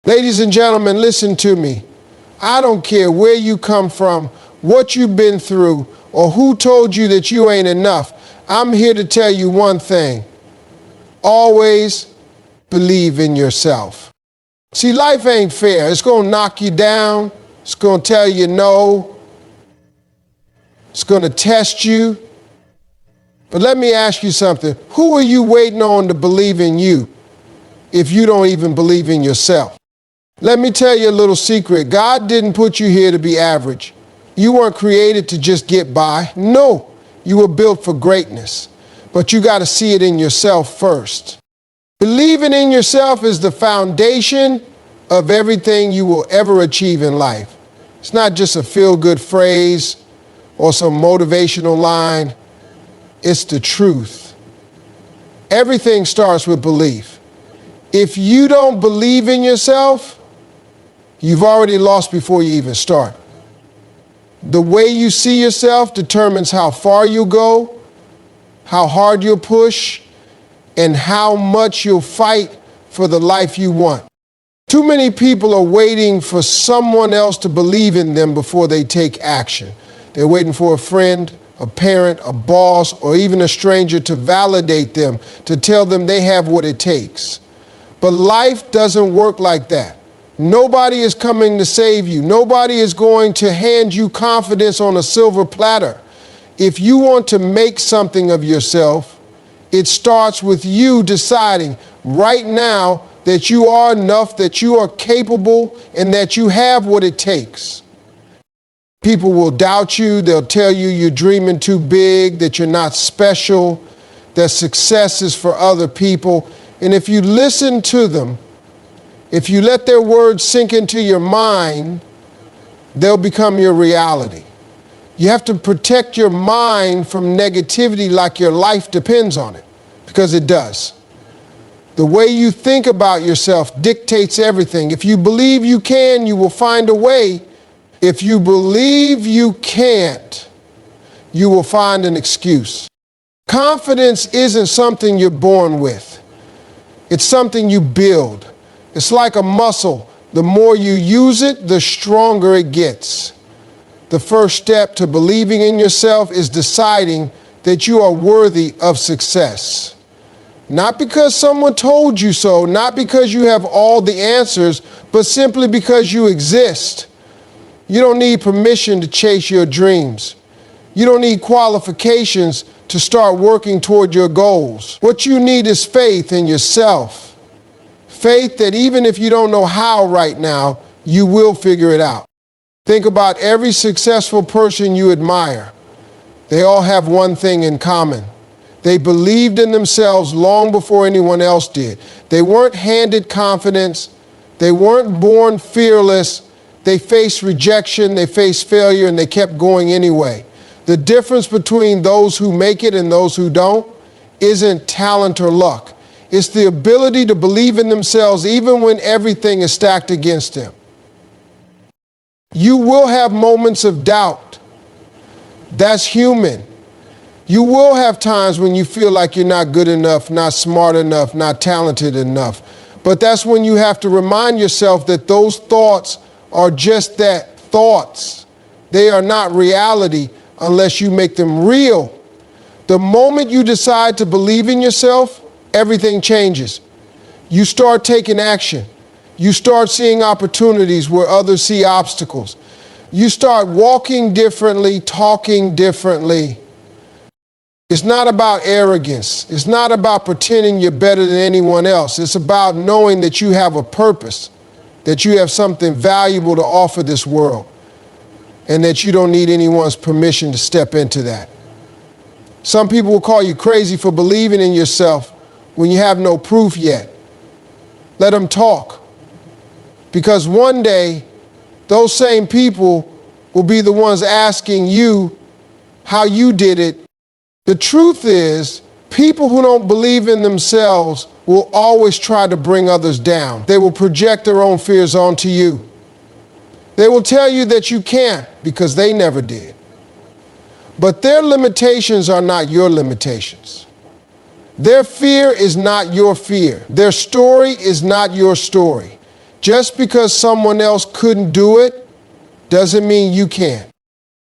Ladies and gentlemen, listen to me. I don't care where you come from, what you've been through, or who told you that you ain't enough. I'm here to tell you one thing. Always believe in yourself. See, life ain't fair. It's going to knock you down. It's going to tell you no. It's going to test you. But let me ask you something. Who are you waiting on to believe in you if you don't even believe in yourself? Let me tell you a little secret. God didn't put you here to be average. You weren't created to just get by. No, you were built for greatness. But you got to see it in yourself first. Believing in yourself is the foundation of everything you will ever achieve in life. It's not just a feel-good phrase or some motivational line. It's the truth. Everything starts with belief. If you don't believe in yourself, you've already lost before you even start. The way you see yourself determines how far you'll go, how hard you'll push, and how much you'll fight for the life you want. Too many people are waiting for someone else to believe in them before they take action. They're waiting for a friend, a parent, a boss, or even a stranger to validate them, to tell them they have what it takes. But life doesn't work like that. Nobody is coming to save you. Nobody is going to hand you confidence on a silver platter. If you want to make something of yourself, it starts with you deciding right now that you are enough, that you are capable, and that you have what it takes. People will doubt you. They'll tell you you're dreaming too big, that you're not special, that success is for other people. And if you listen to them, if you let their words sink into your mind, they'll become your reality. You have to protect your mind from negativity like your life depends on it, because it does. The way you think about yourself dictates everything. If you believe you can, you will find a way. If you believe you can't, you will find an excuse. Confidence isn't something you're born with. It's something you build. It's like a muscle. The more you use it, the stronger it gets. The first step to believing in yourself is deciding that you are worthy of success. Not because someone told you so, not because you have all the answers, but simply because you exist. You don't need permission to chase your dreams. You don't need qualifications to start working toward your goals. What you need is faith in yourself. Faith that even if you don't know how right now, you will figure it out. Think about every successful person you admire. They all have one thing in common. They believed in themselves long before anyone else did. They weren't handed confidence. They weren't born fearless. They faced rejection, they faced failure, and they kept going anyway. The difference between those who make it and those who don't isn't talent or luck. It's the ability to believe in themselves even when everything is stacked against them. You will have moments of doubt. That's human. You will have times when you feel like you're not good enough, not smart enough, not talented enough. But that's when you have to remind yourself that those thoughts are just that, thoughts. They are not reality unless you make them real. The moment you decide to believe in yourself, everything changes. You start taking action. You start seeing opportunities where others see obstacles. You start walking differently, talking differently. It's not about arrogance. It's not about pretending you're better than anyone else. It's about knowing that you have a purpose, that you have something valuable to offer this world, and that you don't need anyone's permission to step into that. Some people will call you crazy for believing in yourself when you have no proof yet. Let them talk. Because one day, those same people will be the ones asking you how you did it. The truth is, people who don't believe in themselves will always try to bring others down. They will project their own fears onto you. They will tell you that you can't because they never did. But their limitations are not your limitations. Their fear is not your fear. Their story is not your story. Just because someone else couldn't do it doesn't mean you can't.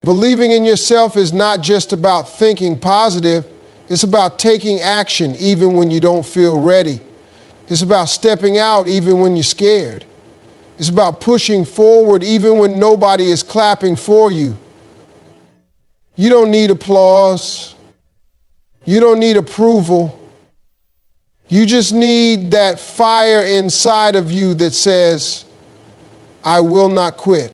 Believing in yourself is not just about thinking positive. It's about taking action even when you don't feel ready. It's about stepping out even when you're scared. It's about pushing forward even when nobody is clapping for you. You don't need applause. You don't need approval. You just need that fire inside of you that says, I will not quit.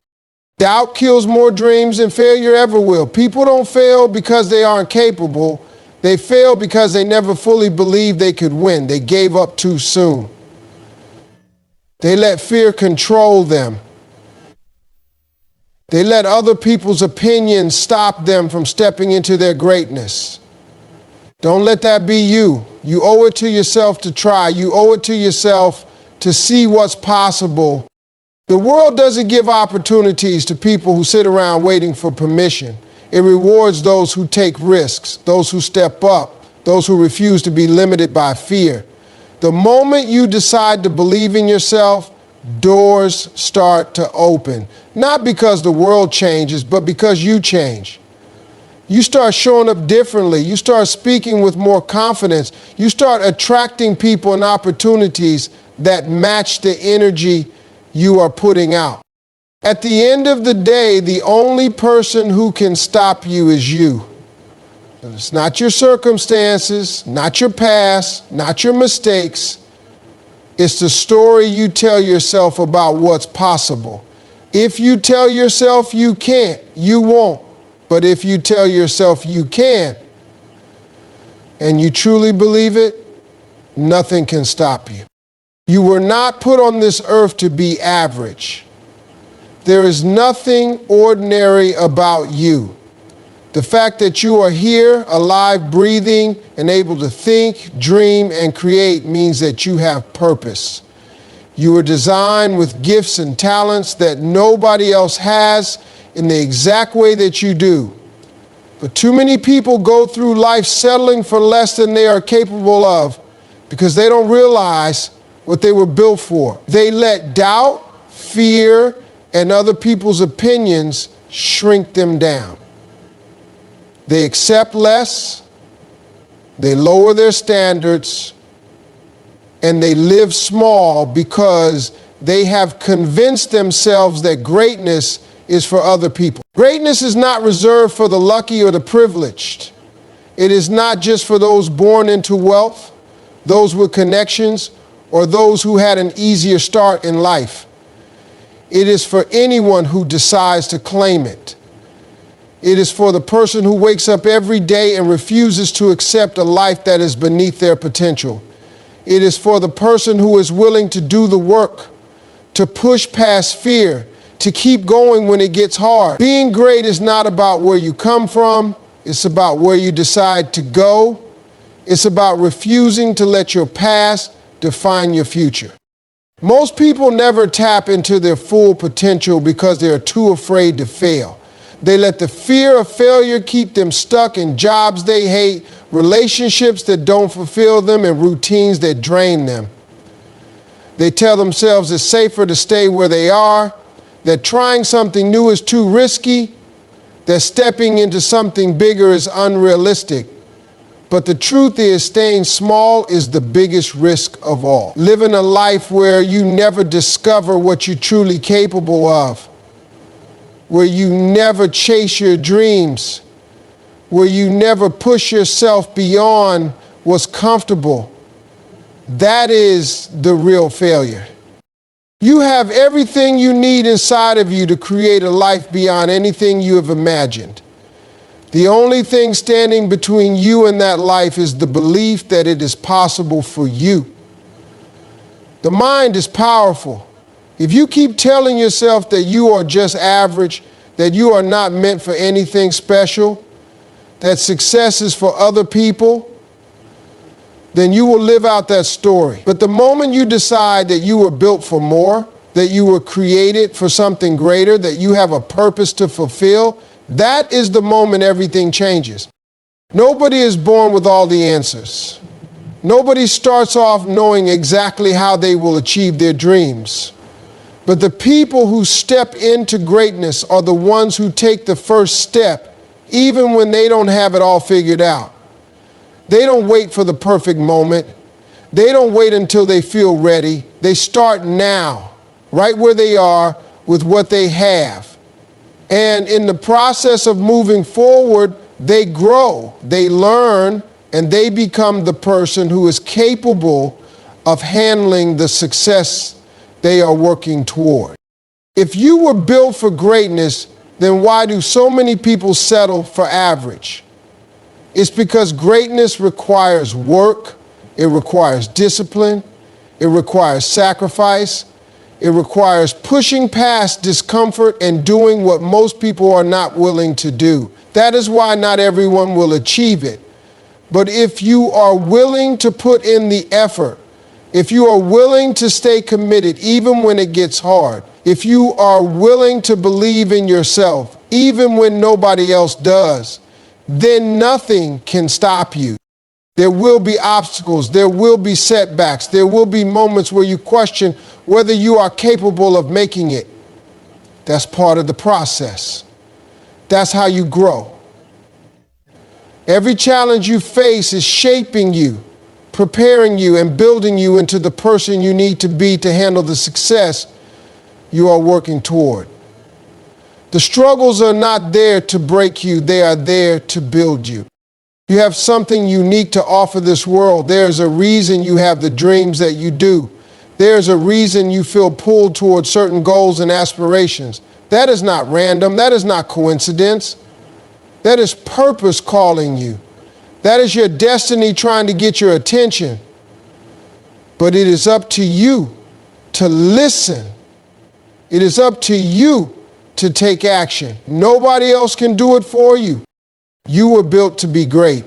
Doubt kills more dreams than failure ever will. People don't fail because they aren't capable. They fail because they never fully believed they could win. They gave up too soon. They let fear control them. They let other people's opinions stop them from stepping into their greatness. Don't let that be you. You owe it to yourself to try. You owe it to yourself to see what's possible. The world doesn't give opportunities to people who sit around waiting for permission. It rewards those who take risks, those who step up, those who refuse to be limited by fear. The moment you decide to believe in yourself, doors start to open. Not because the world changes, but because you change. You start showing up differently. You start speaking with more confidence. You start attracting people and opportunities that match the energy you are putting out. At the end of the day, the only person who can stop you is you. It's not your circumstances, not your past, not your mistakes. It's the story you tell yourself about what's possible. If you tell yourself you can't, you won't. But if you tell yourself you can, and you truly believe it, nothing can stop you. You were not put on this earth to be average. There is nothing ordinary about you. The fact that you are here, alive, breathing, and able to think, dream, and create means that you have purpose. You were designed with gifts and talents that nobody else has in the exact way that you do. But too many people go through life settling for less than they are capable of because they don't realize what they were built for. They let doubt, fear, and other people's opinions shrink them down. They accept less, they lower their standards, and they live small because they have convinced themselves that greatness is for other people. Greatness is not reserved for the lucky or the privileged. It is not just for those born into wealth, those with connections, or those who had an easier start in life. It is for anyone who decides to claim it. It is for the person who wakes up every day and refuses to accept a life that is beneath their potential. It is for the person who is willing to do the work, to push past fear, to keep going when it gets hard. Being great is not about where you come from. It's about where you decide to go. It's about refusing to let your past define your future. Most people never tap into their full potential because they are too afraid to fail. They let the fear of failure keep them stuck in jobs they hate, relationships that don't fulfill them, and routines that drain them. They tell themselves it's safer to stay where they are, that trying something new is too risky, that stepping into something bigger is unrealistic. But the truth is, staying small is the biggest risk of all. Living a life where you never discover what you're truly capable of, where you never chase your dreams, where you never push yourself beyond what's comfortable, that is the real failure. You have everything you need inside of you to create a life beyond anything you have imagined. The only thing standing between you and that life is the belief that it is possible for you. The mind is powerful. If you keep telling yourself that you are just average, that you are not meant for anything special, that success is for other people, then you will live out that story. But the moment you decide that you were built for more, that you were created for something greater, that you have a purpose to fulfill, that is the moment everything changes. Nobody is born with all the answers. Nobody starts off knowing exactly how they will achieve their dreams. But the people who step into greatness are the ones who take the first step, even when they don't have it all figured out. They don't wait for the perfect moment. They don't wait until they feel ready. They start now, right where they are with what they have. And in the process of moving forward, they grow, they learn, and they become the person who is capable of handling the success they are working toward. If you were built for greatness, then why do so many people settle for average? It's because greatness requires work, it requires discipline, it requires sacrifice, it requires pushing past discomfort and doing what most people are not willing to do. That is why not everyone will achieve it. But if you are willing to put in the effort, if you are willing to stay committed even when it gets hard, if you are willing to believe in yourself even when nobody else does, then nothing can stop you. There will be obstacles, there will be setbacks, there will be moments where you question whether you are capable of making it. That's part of the process. That's how you grow. Every challenge you face is shaping you, preparing you, and building you into the person you need to be to handle the success you are working toward. The struggles are not there to break you, they are there to build you. You have something unique to offer this world. There's a reason you have the dreams that you do. There's a reason you feel pulled towards certain goals and aspirations. That is not random. That is not coincidence. That is purpose calling you. That is your destiny trying to get your attention. But it is up to you to listen. It is up to you to take action. Nobody else can do it for you. You were built to be great.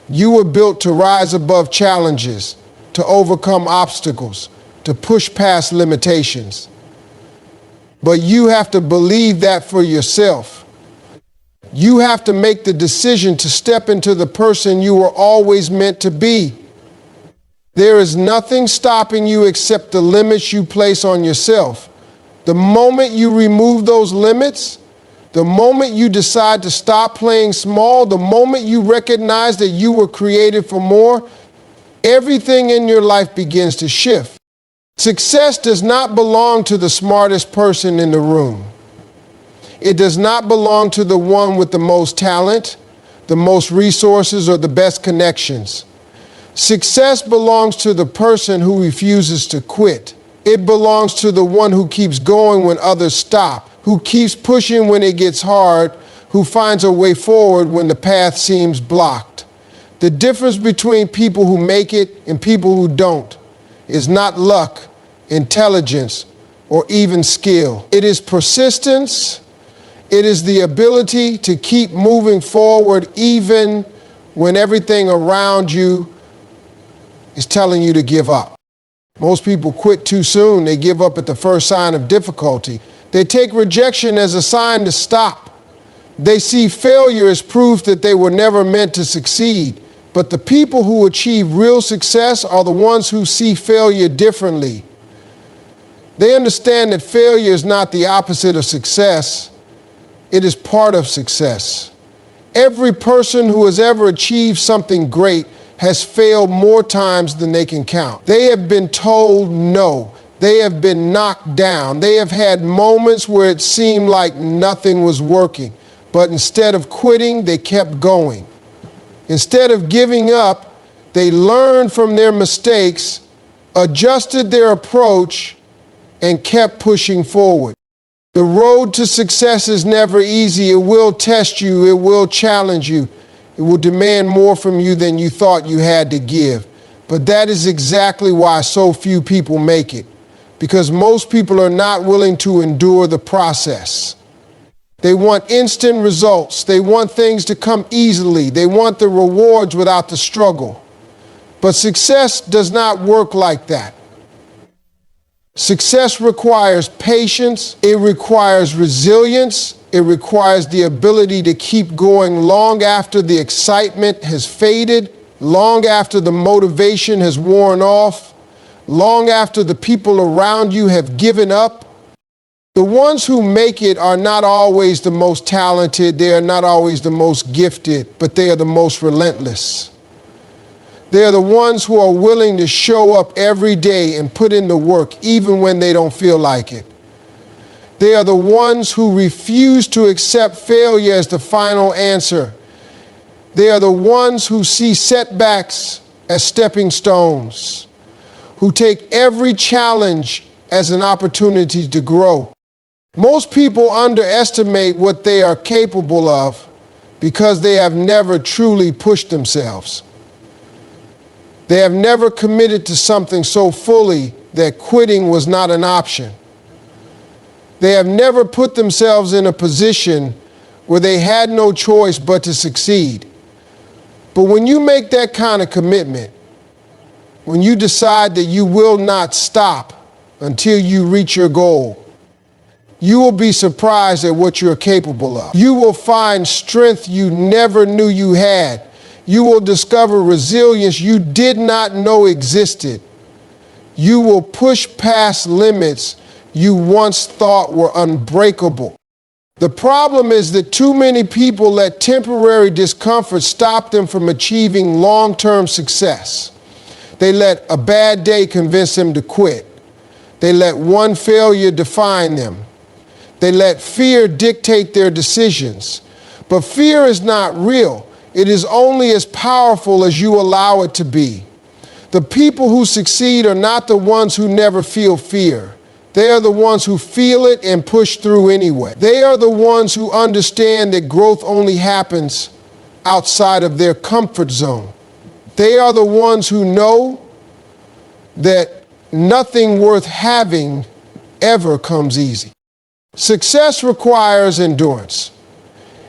You were built to rise above challenges, to overcome obstacles, to push past limitations. But you have to believe that for yourself. You have to make the decision to step into the person you were always meant to be. There is nothing stopping you except the limits you place on yourself. The moment you remove those limits, the moment you decide to stop playing small, the moment you recognize that you were created for more, everything in your life begins to shift. Success does not belong to the smartest person in the room. It does not belong to the one with the most talent, the most resources, or the best connections. Success belongs to the person who refuses to quit. It belongs to the one who keeps going when others stop, who keeps pushing when it gets hard, who finds a way forward when the path seems blocked. The difference between people who make it and people who don't is not luck, intelligence, or even skill. It is persistence. It is the ability to keep moving forward even when everything around you is telling you to give up. Most people quit too soon. They give up at the first sign of difficulty. They take rejection as a sign to stop. They see failure as proof that they were never meant to succeed. But the people who achieve real success are the ones who see failure differently. They understand that failure is not the opposite of success. It is part of success. Every person who has ever achieved something great has failed more times than they can count. They have been told no. They have been knocked down. They have had moments where it seemed like nothing was working. But instead of quitting, they kept going. Instead of giving up, they learned from their mistakes, adjusted their approach, and kept pushing forward. The road to success is never easy. It will test you. It will challenge you. It will demand more from you than you thought you had to give. But that is exactly why so few people make it. Because most people are not willing to endure the process. They want instant results. They want things to come easily. They want the rewards without the struggle. But success does not work like that. Success requires patience. It requires resilience. It requires the ability to keep going long after the excitement has faded, long after the motivation has worn off, long after the people around you have given up. The ones who make it are not always the most talented, they are not always the most gifted, but they are the most relentless. They are the ones who are willing to show up every day and put in the work even when they don't feel like it. They are the ones who refuse to accept failure as the final answer. They are the ones who see setbacks as stepping stones, who take every challenge as an opportunity to grow. Most people underestimate what they are capable of because they have never truly pushed themselves. They have never committed to something so fully that quitting was not an option. They have never put themselves in a position where they had no choice but to succeed. But when you make that kind of commitment, when you decide that you will not stop until you reach your goal, you will be surprised at what you're capable of. You will find strength you never knew you had. You will discover resilience you did not know existed. You will push past limits you once thought were unbreakable. The problem is that too many people let temporary discomfort stop them from achieving long-term success. They let a bad day convince them to quit. They let one failure define them. They let fear dictate their decisions. But fear is not real. It is only as powerful as you allow it to be. The people who succeed are not the ones who never feel fear. They are the ones who feel it and push through anyway. They are the ones who understand that growth only happens outside of their comfort zone. They are the ones who know that nothing worth having ever comes easy. Success requires endurance.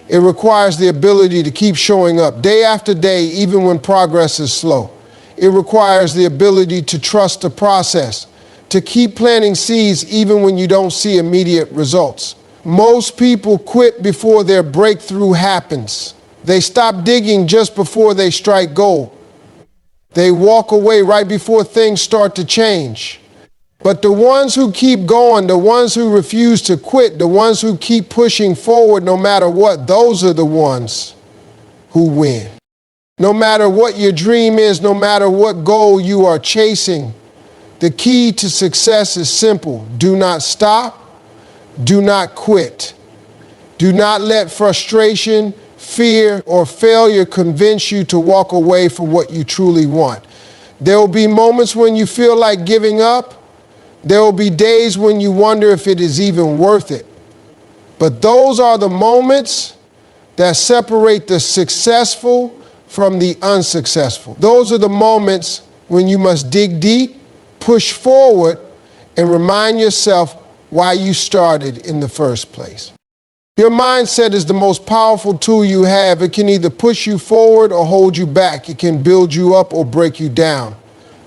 It requires the ability to keep showing up day after day, even when progress is slow. It requires the ability to trust the process, to keep planting seeds even when you don't see immediate results. Most people quit before their breakthrough happens. They stop digging just before they strike gold. They walk away right before things start to change. But the ones who keep going, the ones who refuse to quit, the ones who keep pushing forward no matter what, those are the ones who win. No matter what your dream is, no matter what goal you are chasing, the key to success is simple. Do not stop. Do not quit. Do not let frustration, fear, or failure convince you to walk away from what you truly want. There will be moments when you feel like giving up. There will be days when you wonder if it is even worth it. But those are the moments that separate the successful from the unsuccessful. Those are the moments when you must dig deep, push forward, and remind yourself why you started in the first place. Your mindset is the most powerful tool you have. It can either push you forward or hold you back. It can build you up or break you down.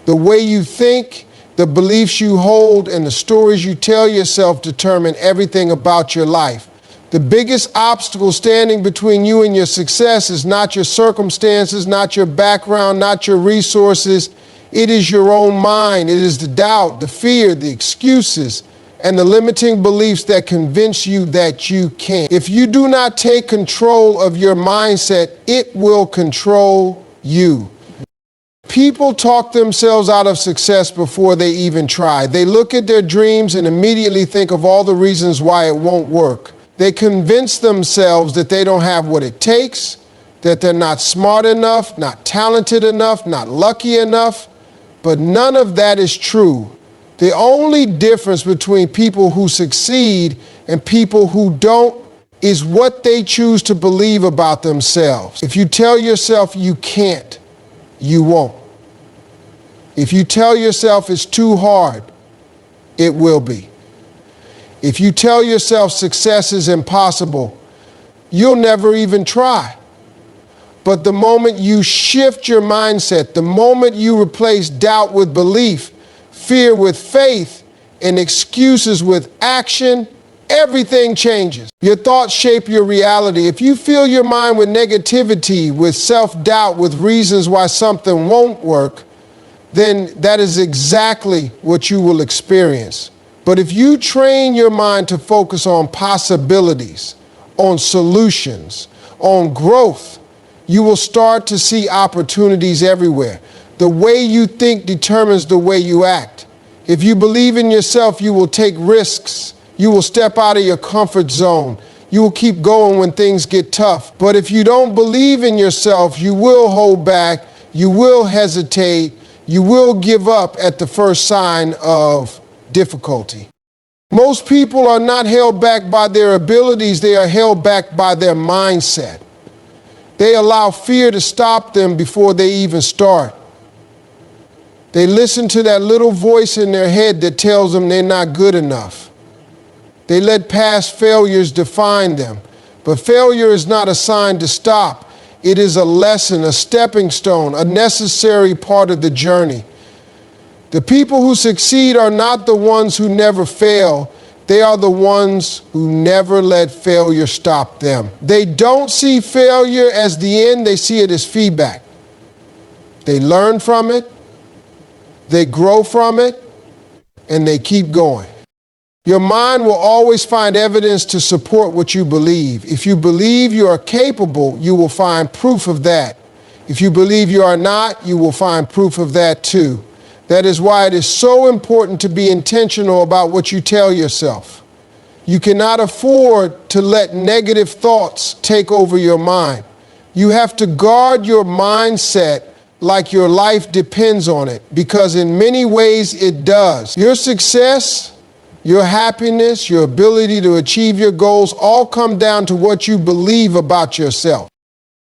The way you think, the beliefs you hold, and the stories you tell yourself determine everything about your life. The biggest obstacle standing between you and your success is not your circumstances, not your background, not your resources. It is your own mind. It is the doubt, the fear, the excuses, and the limiting beliefs that convince you that you can't. If you do not take control of your mindset, it will control you. People talk themselves out of success before they even try. They look at their dreams and immediately think of all the reasons why it won't work. They convince themselves that they don't have what it takes, that they're not smart enough, not talented enough, not lucky enough. But none of that is true. The only difference between people who succeed and people who don't is what they choose to believe about themselves. If you tell yourself you can't, you won't. If you tell yourself it's too hard, it will be. If you tell yourself success is impossible, you'll never even try. But the moment you shift your mindset, the moment you replace doubt with belief, fear with faith, and excuses with action, everything changes. Your thoughts shape your reality. If you fill your mind with negativity, with self-doubt, with reasons why something won't work, then that is exactly what you will experience. But if you train your mind to focus on possibilities, on solutions, on growth, you will start to see opportunities everywhere. The way you think determines the way you act. If you believe in yourself, you will take risks. You will step out of your comfort zone. You will keep going when things get tough. But if you don't believe in yourself, you will hold back, you will hesitate, you will give up at the first sign of difficulty. Most people are not held back by their abilities, they are held back by their mindset. They allow fear to stop them before they even start. They listen to that little voice in their head that tells them they're not good enough. They let past failures define them. But failure is not a sign to stop. It is a lesson, a stepping stone, a necessary part of the journey. The people who succeed are not the ones who never fail. They are the ones who never let failure stop them. They don't see failure as the end, they see it as feedback. They learn from it, they grow from it, and they keep going. Your mind will always find evidence to support what you believe. If you believe you are capable, you will find proof of that. If you believe you are not, you will find proof of that too. That is why it is so important to be intentional about what you tell yourself. You cannot afford to let negative thoughts take over your mind. You have to guard your mindset like your life depends on it, because in many ways it does. Your success, your happiness, your ability to achieve your goals all come down to what you believe about yourself.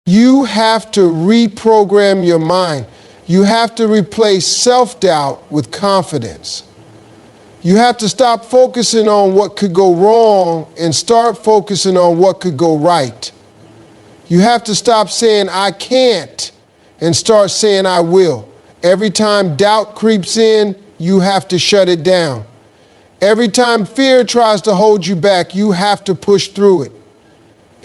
You have to reprogram your mind. You have to replace self-doubt with confidence. You have to stop focusing on what could go wrong and start focusing on what could go right. You have to stop saying, I can't, and start saying, I will. Every time doubt creeps in, you have to shut it down. Every time fear tries to hold you back, you have to push through it.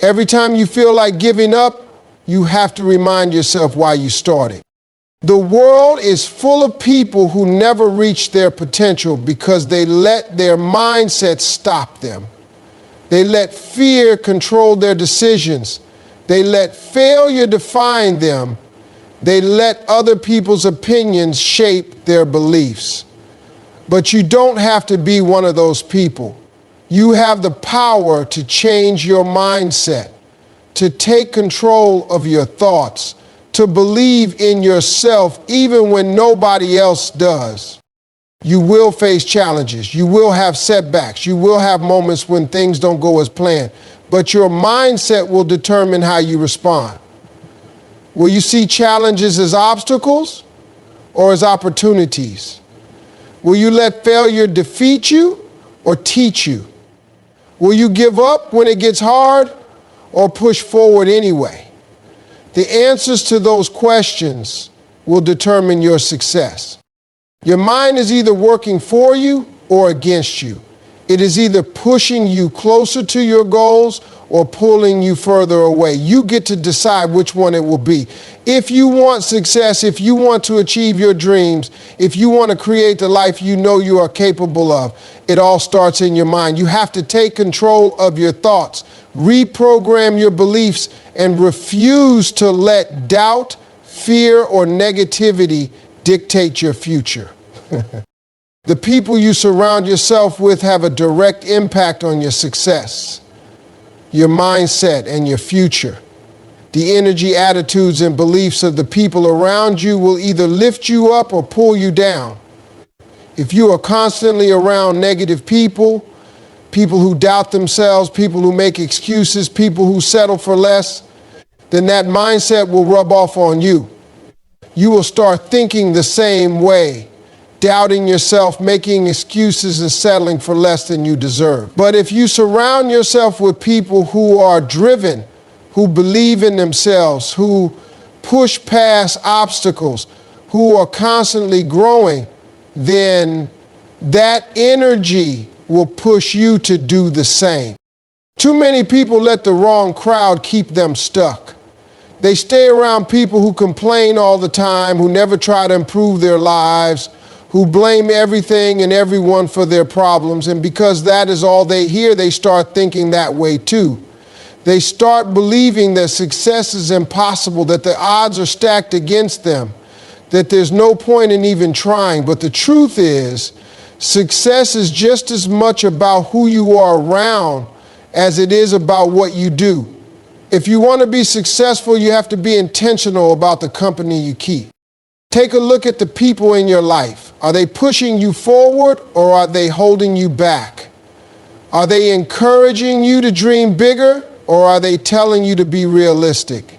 Every time you feel like giving up, you have to remind yourself why you started. The world is full of people who never reach their potential because they let their mindset stop them. They let fear control their decisions. They let failure define them. They let other people's opinions shape their beliefs. But you don't have to be one of those people. You have the power to change your mindset, to take control of your thoughts, to believe in yourself even when nobody else does. You will face challenges. You will have setbacks. You will have moments when things don't go as planned. But your mindset will determine how you respond. Will you see challenges as obstacles or as opportunities? Will you let failure defeat you or teach you? Will you give up when it gets hard or push forward anyway? The answers to those questions will determine your success. Your mind is either working for you or against you. It is either pushing you closer to your goals or pulling you further away. You get to decide which one it will be. If you want success, if you want to achieve your dreams, if you want to create the life you know you are capable of, it all starts in your mind. You have to take control of your thoughts, reprogram your beliefs, and refuse to let doubt, fear, or negativity dictate your future. The people you surround yourself with have a direct impact on your success, your mindset, and your future. The energy, attitudes, and beliefs of the people around you will either lift you up or pull you down. If you are constantly around negative people, people who doubt themselves, people who make excuses, people who settle for less, then that mindset will rub off on you. You will start thinking the same way, doubting yourself, making excuses, and settling for less than you deserve. But if you surround yourself with people who are driven, who believe in themselves, who push past obstacles, who are constantly growing, then that energy will push you to do the same. Too many people let the wrong crowd keep them stuck. They stay around people who complain all the time, who never try to improve their lives, who blame everything and everyone for their problems, and because that is all they hear, they start thinking that way too. They start believing that success is impossible, that the odds are stacked against them, that there's no point in even trying. But the truth is, success is just as much about who you are around as it is about what you do. If you want to be successful, you have to be intentional about the company you keep. Take a look at the people in your life. Are they pushing you forward or are they holding you back? Are they encouraging you to dream bigger or are they telling you to be realistic?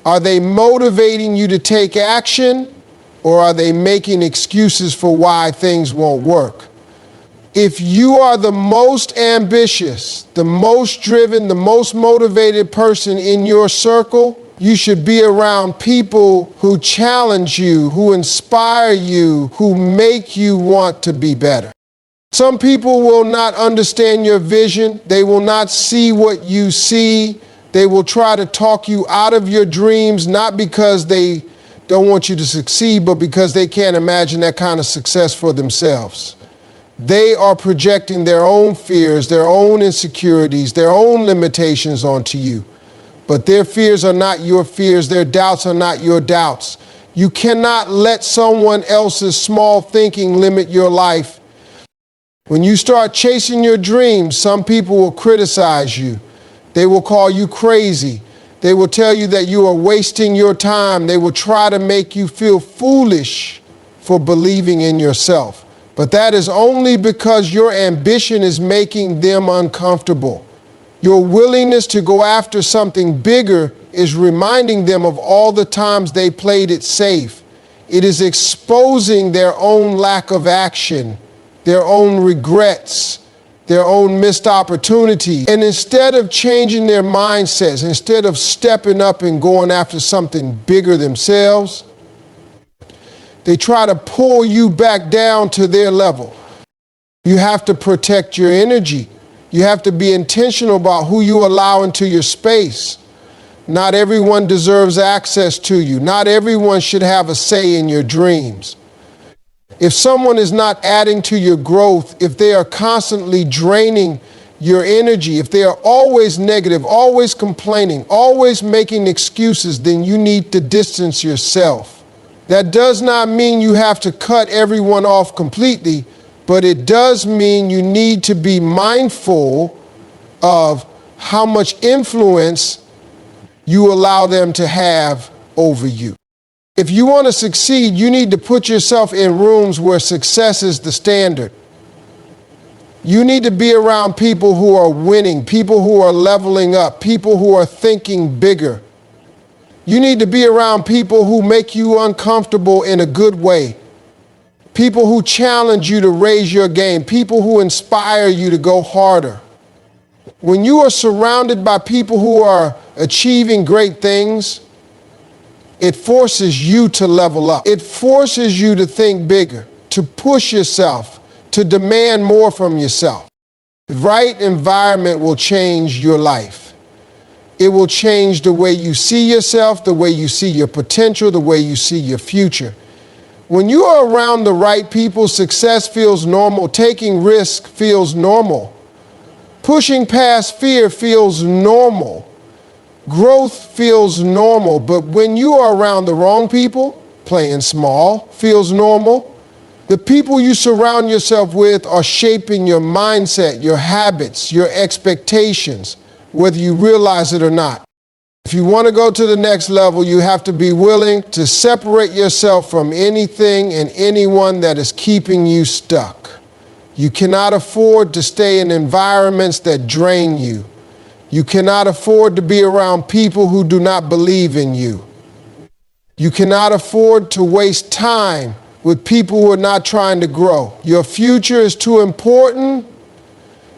Are they motivating you to take action or are they making excuses for why things won't work? If you are the most ambitious, the most driven, the most motivated person in your circle, you should be around people who challenge you, who inspire you, who make you want to be better. Some people will not understand your vision. They will not see what you see. They will try to talk you out of your dreams, not because they don't want you to succeed, but because they can't imagine that kind of success for themselves. They are projecting their own fears, their own insecurities, their own limitations onto you. But their fears are not your fears. Their doubts are not your doubts. You cannot let someone else's small thinking limit your life. When you start chasing your dreams, some people will criticize you. They will call you crazy. They will tell you that you are wasting your time. They will try to make you feel foolish for believing in yourself. But that is only because your ambition is making them uncomfortable. Your willingness to go after something bigger is reminding them of all the times they played it safe. It is exposing their own lack of action, their own regrets, their own missed opportunities. And instead of changing their mindsets, instead of stepping up and going after something bigger themselves, they try to pull you back down to their level. You have to protect your energy. You have to be intentional about who you allow into your space. Not everyone deserves access to you. Not everyone should have a say in your dreams. If someone is not adding to your growth, if they are constantly draining your energy, if they are always negative, always complaining, always making excuses, then you need to distance yourself. That does not mean you have to cut everyone off completely, but it does mean you need to be mindful of how much influence you allow them to have over you. If you want to succeed, you need to put yourself in rooms where success is the standard. You need to be around people who are winning, people who are leveling up, people who are thinking bigger. You need to be around people who make you uncomfortable in a good way. People who challenge you to raise your game. People who inspire you to go harder. When you are surrounded by people who are achieving great things, it forces you to level up. It forces you to think bigger, to push yourself, to demand more from yourself. The right environment will change your life. It will change the way you see yourself, the way you see your potential, the way you see your future. When you are around the right people, success feels normal. Taking risk feels normal. Pushing past fear feels normal. Growth feels normal. But when you are around the wrong people, playing small feels normal. The people you surround yourself with are shaping your mindset, your habits, your expectations, whether you realize it or not. If you want to go to the next level, you have to be willing to separate yourself from anything and anyone that is keeping you stuck. You cannot afford to stay in environments that drain you. You cannot afford to be around people who do not believe in you. You cannot afford to waste time with people who are not trying to grow. Your future is too important.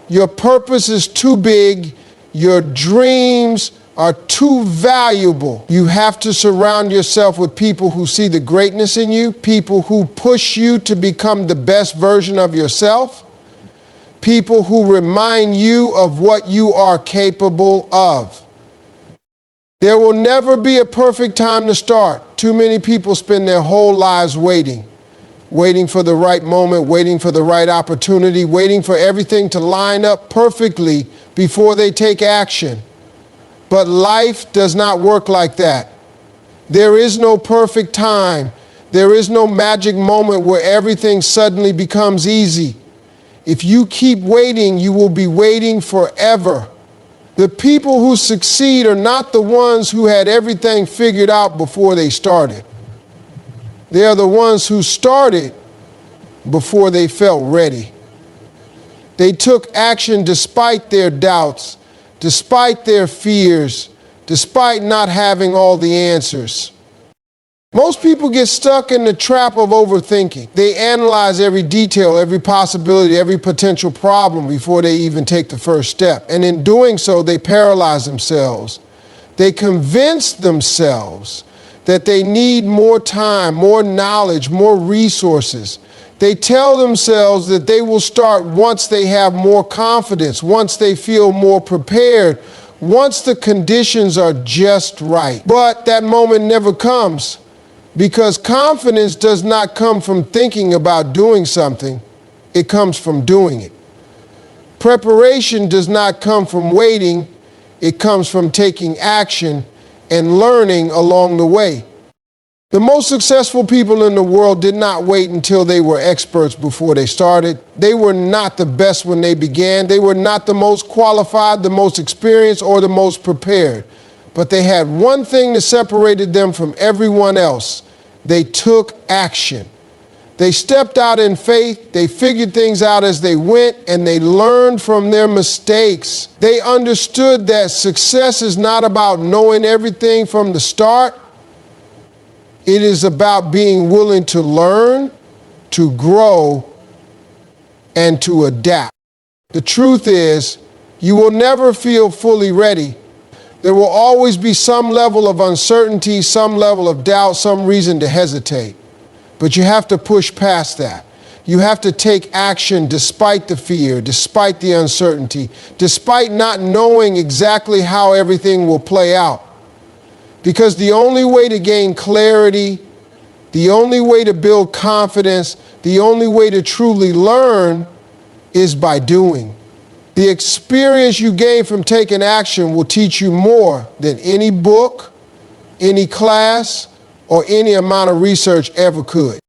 Your purpose is too big. Your dreams are too valuable. You have to surround yourself with people who see the greatness in you, people who push you to become the best version of yourself, people who remind you of what you are capable of. There will never be a perfect time to start. Too many people spend their whole lives waiting. waiting for the right moment, waiting for the right opportunity, waiting for everything to line up perfectly before they take action. But life does not work like that. There is no perfect time. There is no magic moment where everything suddenly becomes easy. If you keep waiting, you will be waiting forever. The people who succeed are not the ones who had everything figured out before they started. They are the ones who started before they felt ready. They took action despite their doubts, despite their fears, despite not having all the answers. Most people get stuck in the trap of overthinking. They analyze every detail, every possibility, every potential problem before they even take the first step. And in doing so, they paralyze themselves. They convince themselves that they need more time, more knowledge, more resources. They tell themselves that they will start once they have more confidence, once they feel more prepared, once the conditions are just right. But that moment never comes, because confidence does not come from thinking about doing something. It comes from doing it. Preparation does not come from waiting. It comes from taking action and learning along the way. The most successful people in the world did not wait until they were experts before they started. They were not the best when they began. They were not the most qualified, the most experienced, or the most prepared. But they had one thing that separated them from everyone else. They took action. They stepped out in faith, they figured things out as they went, and they learned from their mistakes. They understood that success is not about knowing everything from the start. It is about being willing to learn, to grow, and to adapt. The truth is, you will never feel fully ready. There will always be some level of uncertainty, some level of doubt, some reason to hesitate. But you have to push past that. You have to take action despite the fear, despite the uncertainty, despite not knowing exactly how everything will play out. Because the only way to gain clarity, the only way to build confidence, the only way to truly learn is by doing. The experience you gain from taking action will teach you more than any book, any class, or any amount of research ever could.